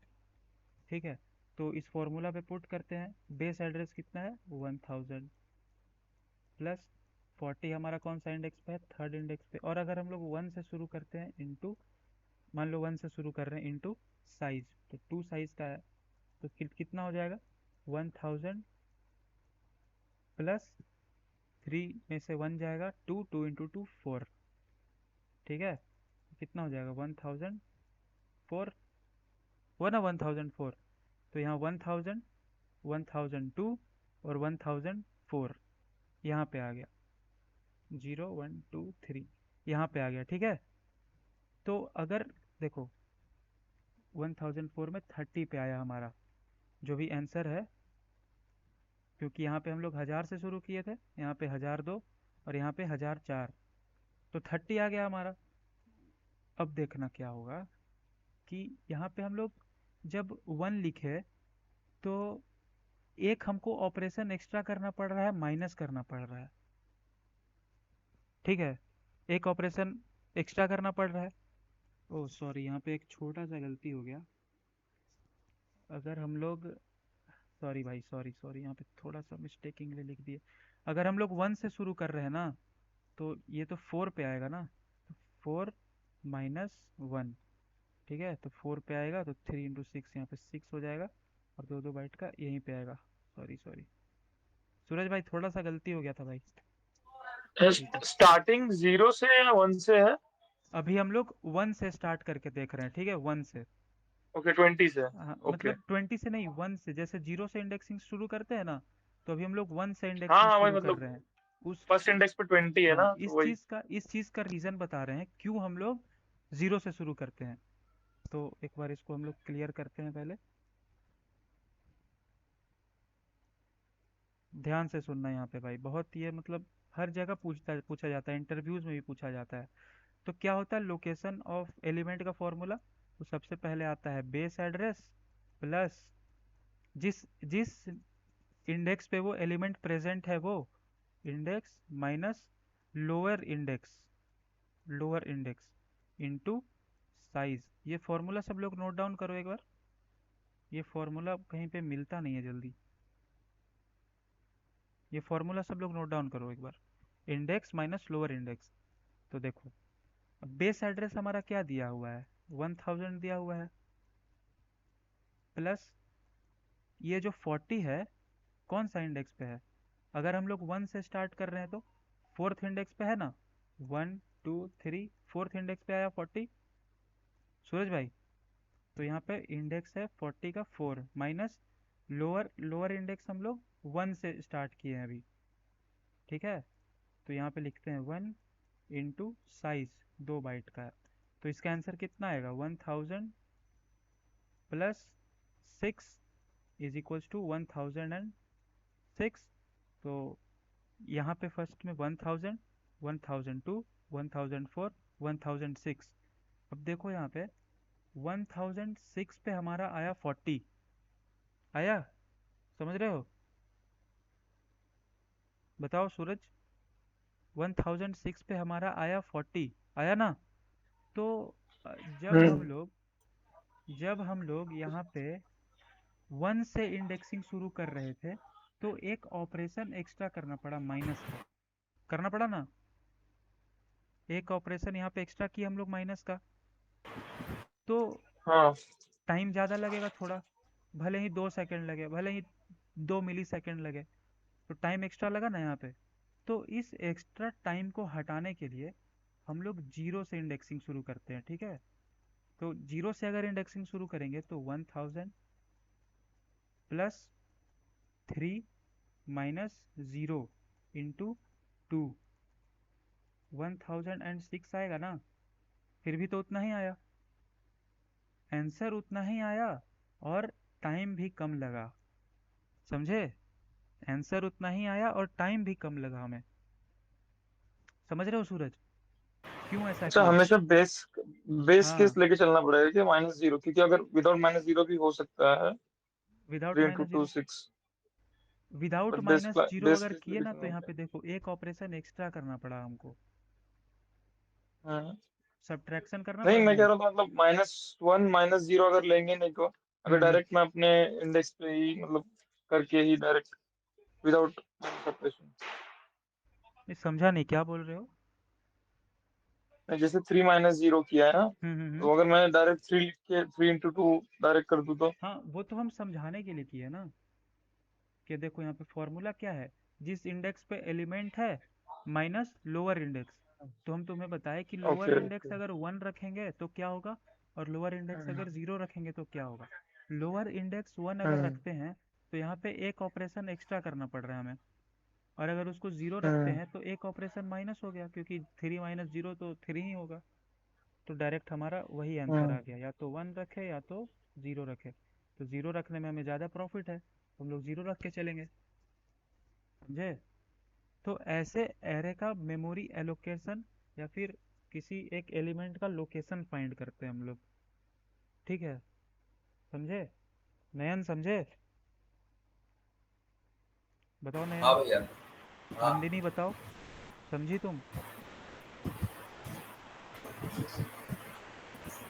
ठीक है। तो इस फॉर्मूला पे पुट करते हैं, बेस एड्रेस कितना है 1000 प्लस 40 हमारा कौन सा इंडेक्स पे है, थर्ड इंडेक्स पे, और अगर हम लोग 1 से शुरू करते हैं इंटू, मान लो 1 से शुरू कर रहे हैं इंटू साइज, तो 2 साइज का है, तो कितना हो जाएगा 1000 प्लस 3 में से 1 जाएगा, 2, 2 इंटू 2 4, ठीक है। कितना हो जाएगा 1004, हुआ ना 1004। तो यहाँ 1000, 1002 और 1004 यहाँ पे आ गया, 0 1 2 3 यहाँ पे आ गया, ठीक है। तो अगर देखो 1004 में 30 पे आया हमारा जो भी आंसर है, क्योंकि यहाँ पे हम लोग 1000 से शुरू किए थे, यहाँ पे 1002 और यहाँ पे 1004, तो 30 आ गया हमारा। अब देखना क्या होगा कि यहाँ पे हम लोग जब 1 लिखे, तो एक हमको ऑपरेशन एक्स्ट्रा करना पड़ रहा है, माइनस करना पड़ रहा है, ठीक है, एक ऑपरेशन एक्स्ट्रा करना पड़ रहा है। ओह सॉरी, यहाँ पे एक छोटा सा गलती हो गया। अगर हम लोग, सॉरी भाई, सॉरी सॉरी, यहाँ पे थोड़ा सा मिस्टेकिंगली लिख दिए। अगर हम लोग 1 से शुरू कर रहे हैं ना, तो ये तो 4 पे आएगा ना, तो 4 माइनस 1, ठीक है, तो 4 पे आएगा, तो 3 इंटू 6 यहाँ पे 6 हो जाएगा, और 2 2 बाइट का यहीं पे आएगा। सॉरी सॉरी सूरज भाई, थोड़ा सा गलती हो गया था भाई। ठीक है, स्टार्टिंग 0 से या 1 से है? अभी हम लोग 1 से स्टार्ट करके देख रहे हैं, ठीक है, 1 से। ओके, 20 से। हाँ ओके। मतलब 20 से नहीं, 1 से, जैसे जीरो से इंडेक्सिंग शुरू करते हैं ना, तो अभी हम लोग 1 से हाँ इंडेक्सिंग हाँ भाई, शुरू कर मतलब रहे हैं। उस फर्स्ट इंडेक्स पे 20 है हाँ, ना, तो वही। इस चीज का रीजन बता रहे हैं क्यों हम लोग जीरो से शुरू करते हैं। तो एक बार इसको हम लोग क्लियर करते हैं पहले। ध्यान से सुनना यहाँ पे भाई, बहुत ये मतलब हर जगह पूछा जाता है, इंटरव्यूज में भी पूछा जाता है। तो क्या होता है लोकेशन ऑफ एलिमेंट का फॉर्मूला? तो सबसे पहले आता है बेस एड्रेस प्लस जिस जिस इंडेक्स पे वो एलिमेंट प्रेजेंट है वो index minus lower index into size. ये फॉर्मूला सब लोग नोट डाउन करो एक बार, ये फॉर्मूला कहीं पे मिलता नहीं है जल्दी। ये फॉर्मूला सब लोग नोट डाउन करो एक बार, इंडेक्स माइनस लोअर इंडेक्स। तो देखो अब बेस एड्रेस हमारा क्या दिया हुआ है, 1000 दिया हुआ है, प्लस ये जो 40 है कौन सा इंडेक्स पे है? अगर हम लोग 1 से स्टार्ट कर रहे हैं तो फोर्थ इंडेक्स पे है ना, 1 2 3 फोर्थ इंडेक्स पे आया 40 सूरज भाई। तो यहाँ पे इंडेक्स है 40 का 4 माइनस लोअर इंडेक्स हम लोग 1 से स्टार्ट किए हैं अभी, ठीक है। तो यहाँ पे लिखते हैं 1 इंटू साइज 2 बाइट का है। तो इसका आंसर कितना आएगा, 1000 + 6 इज इक्वल्स टू 1006। तो यहाँ पे फर्स्ट में 1000 1002 1004 1006। अब देखो यहाँ पे 1006 पे हमारा आया 40 आया, समझ रहे हो? बताओ सूरज, 1006 पे हमारा आया 40 आया ना। तो अ, जब हम हम्म। लोग जब हम लोग यहाँ पे 1 से इंडेक्सिंग शुरू कर रहे थे तो एक ऑपरेशन एक्स्ट्रा करना पड़ा, माइनस का करना पड़ा ना, एक ऑपरेशन यहाँ पे एक्स्ट्रा किया हम लोग माइनस का। तो हाँ। टाइम ज़्यादा लगेगा थोड़ा, भले ही 2 सेकंड लगे, भले ही 2 मिली सेकंड लगे, तो टाइम एक्स्ट्रा लगा ना यहाँ पे। तो इस एक्स्ट्रा टाइम को हटाने के लिए हम लोग जीरो से इंडेक्सिंग शुरू करते हैं, ठीक है। तो जीरो से अगर इंडेक्सिंग शुरू करेंगे तो 1000 + 3 माइनस ज़ीरो इंटू 2 1006 आएगा ना। फिर भी तो उतना ही आया, आंसर उतना ही आया और टाइम भी कम लगा, समझे? आंसर उतना ही आया और टाइम भी कम लगा हमें। समझ रहे हो सूरज, क्यों ऐसा अच्छा, किए? हमेशा बेस बेस केस हाँ, लेके चलना पड़ेगा कि -0, क्योंकि अगर विदाउट -0 भी हो सकता है। विदाउट 3 × 2 -0, 6। विदाउट बट -0 बेस अगर केस किए लेके ना तो चलना यहाँ पे पड़ेगा। देखो एक ऑपरेशन एक्स्ट्रा करना पड़ा हमको, हाँ। सब्ट्रैक्शन करना नहीं, पड़ा मैं ना कह एक। रहा था मतलब -1 -0 अगर लेंगे नहीं तो, अगर हम्म। डायरेक्ट मैं अपने इंडेक्स पे ही मतलब करके ही डायरेक्ट विदाउट सेपरेशन। नहीं समझा नहीं, क्या बोल रहे हो? जैसे 3 -0 किया है ना, हम्म। तो अगर मैं डायरेक्ट 3 लिख के 3 × 2 डायरेक्ट कर दूं तो। हाँ वो तो हम समझाने के लिए किए ना, कि देखो यहाँ पे फॉर्मूला क्या है, जिस इंडेक्स पे एलिमेंट है माइनस लोअर इंडेक्स। तो हम तुम्हें बताए कि लोअर ओके इंडेक्स ओके। अगर 1 रखेंगे तो क्या होगा, और लोअर इंडेक्स हम्म अगर 0 रखेंगे तो क्या होगा। लोअर इंडेक्स 1 अगर हम्म रखते हैं तो यहाँ पे एक ऑपरेशन एक्स्ट्रा करना पड़ रहा है हमें, और अगर उसको 0 रखते हम्म हैं तो एक ऑपरेशन माइनस हो गया, क्योंकि 3 - 0 तो 3 ही होगा। तो डायरेक्ट हमारा वही आंसर हम्म आ गया, या तो 1 रखे या तो 0 रखे। तो 0 रखने में हमें ज़्यादा प्रॉफिट है, तो हम लोग 0 रख के चलेंगे, समझे? तो ऐसे एरे का मेमोरी एलोकेशन या फिर किसी एक एलिमेंट का लोकेशन फाइंड करते हैं हम लोग, ठीक है। समझे? नयन समझे? बताओ हाँ नयन। भैया। हाँ। नंदिनी बताओ, समझी तुम?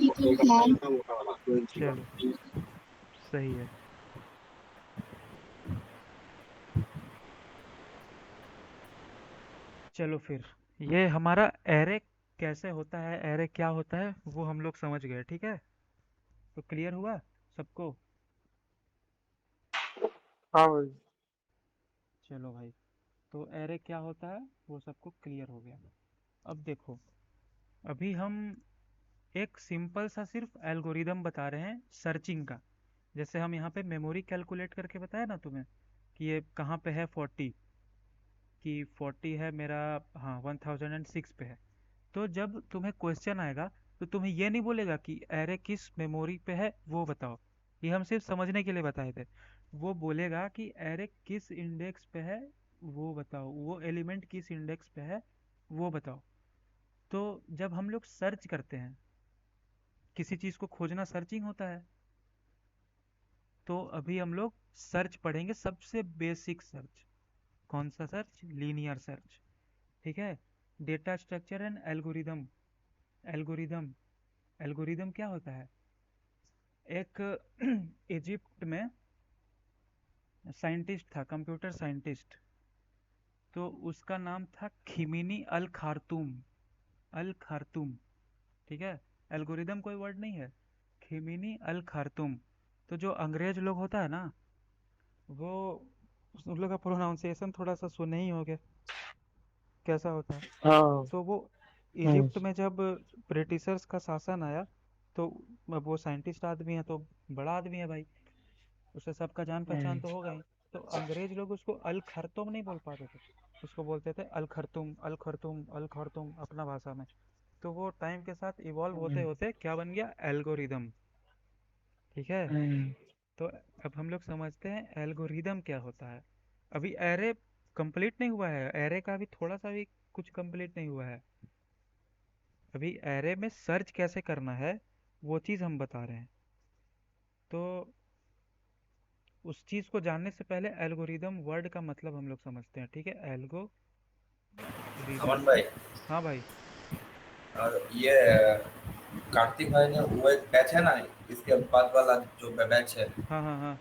ये तो है। चलो, सही है। चलो फिर, ये हमारा एरे कैसे होता है, एरे क्या होता है वो हम लोग समझ गए, ठीक है। तो क्लियर हुआ सबको? हाँ भाई। चलो भाई, तो एरे क्या होता है वो सबको क्लियर हो गया। अब देखो, अभी हम एक सिंपल सा सिर्फ एल्गोरिदम बता रहे हैं सर्चिंग का। जैसे हम यहाँ पे मेमोरी कैलकुलेट करके बताया ना तुम्हें कि ये कहाँ पे है 40, कि 40 है मेरा, हाँ 1006 पे है। तो जब तुम्हें क्वेश्चन आएगा तो तुम्हें ये नहीं बोलेगा कि एरे किस मेमोरी पे है वो बताओ, ये हम सिर्फ समझने के लिए बताए थे। वो बोलेगा कि एरे किस इंडेक्स पे है वो बताओ, वो एलिमेंट किस इंडेक्स पे है वो बताओ। तो जब हम लोग सर्च करते हैं, किसी चीज़ को खोजना सर्चिंग होता है। तो अभी हम लोग सर्च पढ़ेंगे, सबसे बेसिक सर्च। कौन सा सर्च? Linear search. ठीक है। Data structure and algorithm. Algorithm algorithm क्या होता है? एक इजिप्ट में साइंटिस्ट था, कंप्यूटर साइंटिस्ट। तो उसका नाम था खिमिनी अल खारतूम। अल खारतूम। ठीक है। एल्गोरिदम कोई वर्ड नहीं है, खिमिनी अल खारतूम। तो जो अंग्रेज लोग होता है ना, वो उन लोग का प्रोनाउंसिएशन थोड़ा सा सुने ही होगे कैसा होता है। हाँ। तो वो हम्म। इजिप्ट में जब ब्रिटिशर्स का शासन आया, तो अब वो साइंटिस्ट आदमी है तो बड़ा आदमी है भाई, उससे सबका जान पहचान हम्म। तो होगा ही। तो अंग्रेज लोग उसको अल खरतुम नहीं बोल पाते थे, उसको बोलते थे अल खरतुम, अल खरतुम, अल खरतुम अपना भाषा में। तो वो टाइम के साथ इवॉल्व होते हम्म। होते क्या बन गया? एल्गोरिदम। ठीक है। हम्म। तो अब हम लोग समझते हैं एल्गोरिदम क्या होता है। अभी एरे कंप्लीट नहीं हुआ है, एरे का भी थोड़ा सा भी कुछ कंप्लीट नहीं हुआ है। अभी एरे में सर्च कैसे करना है वो चीज़ हम बता रहे हैं। तो उस चीज़ को जानने से पहले एल्गोरिदम वर्ड का मतलब हम लोग समझते हैं। ठीक है। एल्गोरिदम। अमन भाई, हाँ भाई। और ये कार्तिक भाई ने वो एक बैच है ना, इसके बाद वाला जो बैच है, हाँ हाँ हाँ।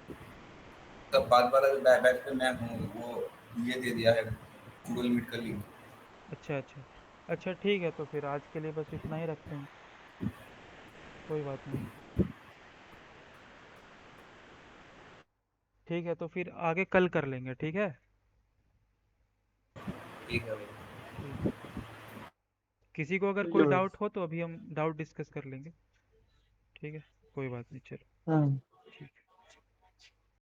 तो बाद वाला जो बैच पे मैं हूँ, वो ये दे दिया है गूगल मीट का लिंक। अच्छा अच्छा। अच्छा ठीक है, तो फिर आज के लिए बस इतना ही रखते हैं, कोई बात नहीं। ठीक है, तो फिर आगे कल कर लेंगे। ठीक है। ठीक है भाई। ठीक है। किसी को अगर ठीक है कोई भाई। डाउट हो तो अभी हम डाउट डिस्कस कर लेंगे। ठीक है। कोई बात नहीं, चलो। हम्म।